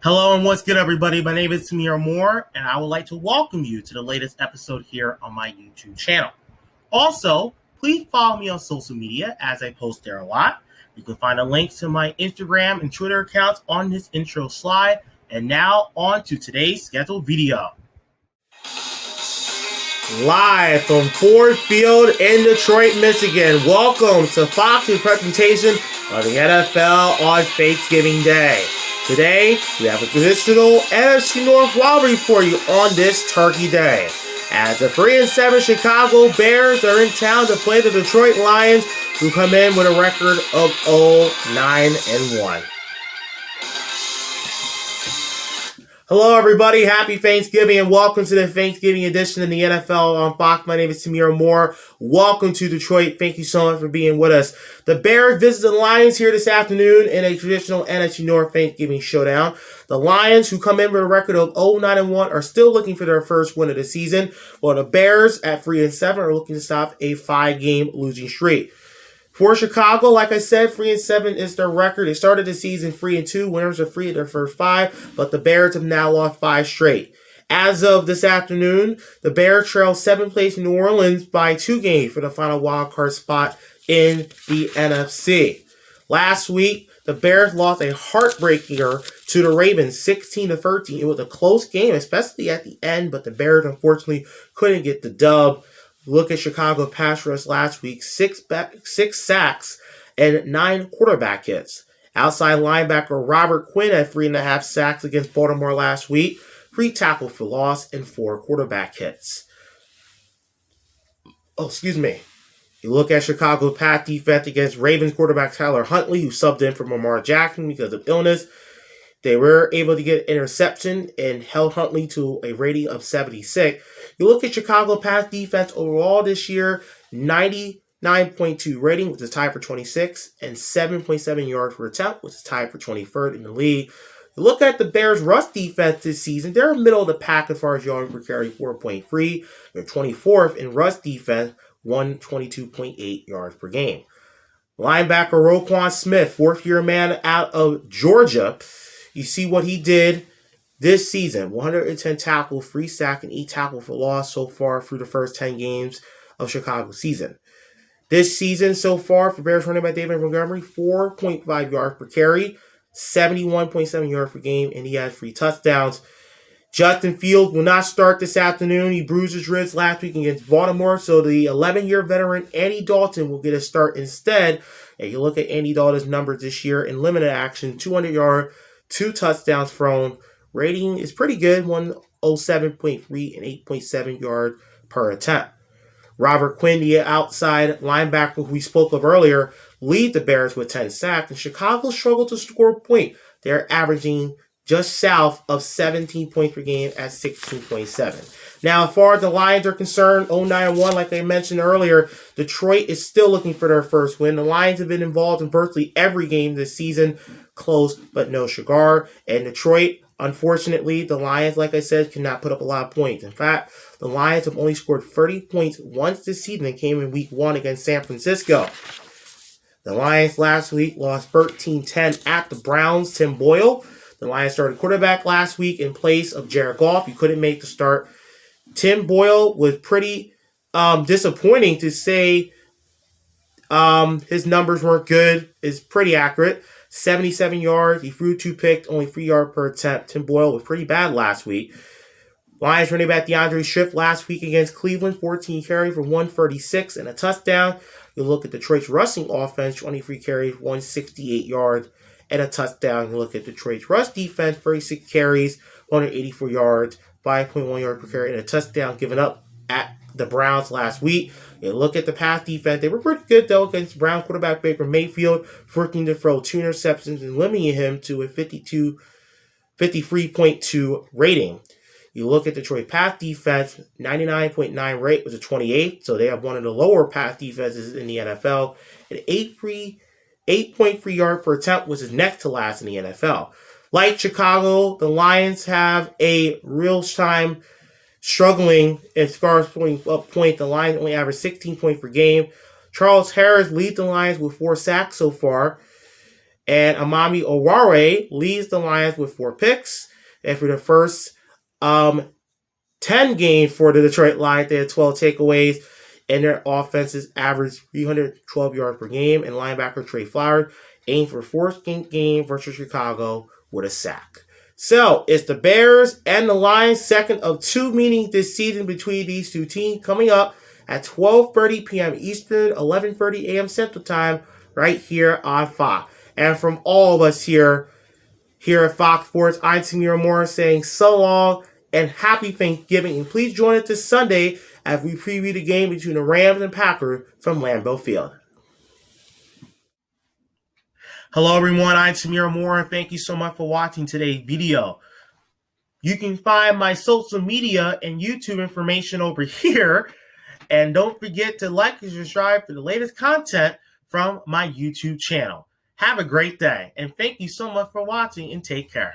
Hello and what's good, everybody? My name is Tamir Moore, and I would like to welcome you to the latest episode here on my YouTube channel. Also, please follow me on social media as I post there a lot. You can find a link to my Instagram and Twitter accounts on this intro slide. And now on to today's scheduled video. Live from Ford Field in Detroit, Michigan. Welcome to Fox's presentation of the NFL on Thanksgiving Day. Today, we have a traditional NFC North rivalry for you on this Turkey Day. As the 3-7 Chicago Bears are in town to play the Detroit Lions, who come in with a record of 0-9-1. Hello, everybody. Happy Thanksgiving and welcome to the Thanksgiving edition of the NFL on Fox. My name is Tamir Moore. Welcome to Detroit. Thank you so much for being with us. The Bears visit the Lions here this afternoon in a traditional NFC North Thanksgiving showdown. The Lions, who come in with a record of 0-9-1, are still looking for their first win of the season, while the Bears at 3-7 are looking to stop a 5-game losing streak. For Chicago, like I said, 3-7 is their record. They started the season 3-2. Winners are 3 of their first 5, but the Bears have now lost 5 straight. As of this afternoon, the Bears trail 7th place New Orleans by 2 games for the final wildcard spot in the NFC. Last week, the Bears lost a heartbreaker to the Ravens, 16-13. It was a close game, especially at the end, but the Bears unfortunately couldn't get the dub. Look at Chicago pass rush last week, 6 sacks and 9 quarterback hits. Outside linebacker Robert Quinn had 3.5 sacks against Baltimore last week, 3 tackles for loss, and 4 quarterback hits. You look at Chicago's pass defense against Ravens quarterback Tyler Huntley, who subbed in for Lamar Jackson because of illness. They were able to get an interception and held Huntley to a rating of 76. You look at Chicago pass defense overall this year, 99.2 rating, which is tied for 26, and 7.7 yards per attempt, which is tied for 23rd in the league. You look at the Bears' rush defense this season, they're middle of the pack as far as yards per carry, 4.3. They're 24th in rush defense, 122.8 yards per game. Linebacker Roquan Smith, 4th-year man out of Georgia. You see what he did this season. 110 tackles, 3 sacks, and 8 tackles for loss so far through the first 10 games of Chicago's season. This season so far for Bears running back David Montgomery, 4.5 yards per carry, 71.7 yards per game, and he has 3 touchdowns. Justin Fields will not start this afternoon. He bruised his ribs last week against Baltimore, so the 11-year veteran Andy Dalton will get a start instead. And you look at Andy Dalton's numbers this year in limited action, 200 yards, 2 touchdowns thrown. Rating is pretty good, 107.3 and 8.7 yards per attempt. Robert Quinn, the outside linebacker who we spoke of earlier, lead the Bears with 10 sacks, and Chicago struggled to score a point. They're averaging just south of 17 points per game at 16.7. Now, as far as the Lions are concerned, 0-9-1, like I mentioned earlier, Detroit is still looking for their first win. The Lions have been involved in virtually every game this season, close but no cigar. And Detroit, unfortunately, the Lions, like I said, cannot put up a lot of points. In fact, the Lions have only scored 30 points once this season and came in week 1 against San Francisco. The Lions last week lost 13-10 at the Browns. Tim Boyle, the Lions started quarterback last week in place of Jared Goff. He couldn't make the start. Tim Boyle was pretty disappointing to say. His numbers weren't good. It's pretty accurate. 77 yards. He threw 2 picks, only 3 yards per attempt. Tim Boyle was pretty bad last week. Lions running back DeAndre Swift last week against Cleveland, 14 carries for 136 and a touchdown. You look at Detroit's rushing offense, 23 carries, 168 yards and a touchdown. You look at Detroit's rush defense, 36 carries, 184 yards, 5.1 yards per carry, and a touchdown given up at the Browns last week. You look at the pass defense, they were pretty good though against Brown quarterback Baker Mayfield, forcing to throw 2 interceptions and limiting him to a 53.2 rating. You look at Detroit pass defense, 99.9 rate was a 28th, so they have one of the lower pass defenses in the NFL. And 8.3 yards per attempt, which is next to last in the NFL. Like Chicago, the Lions have a real-time struggling as far as point. The Lions only average 16 points per game. Charles Harris leads the Lions with 4 sacks so far. And Amami Oruwariye leads the Lions with 4 picks. And for the first 10 games for the Detroit Lions, they had 12 takeaways, and their offenses averaged 312 yards per game. And linebacker Trey Flowers aimed for 4th game versus Chicago with a sack. So it's the Bears and the Lions, second of 2 meetings this season between these two teams, coming up at 12:30 p.m. Eastern, 11:30 a.m. Central Time, right here on Fox. And from all of us here at Fox Sports, I'm Tamir Morris saying so long and happy Thanksgiving. And please join us this Sunday as we preview the game between the Rams and Packers from Lambeau Field. Hello everyone, I'm Tamir Morris. Thank you so much for watching today's video. You can find my social media and YouTube information over here. And don't forget to like and subscribe for the latest content from my YouTube channel. Have a great day, and thank you so much for watching, and take care.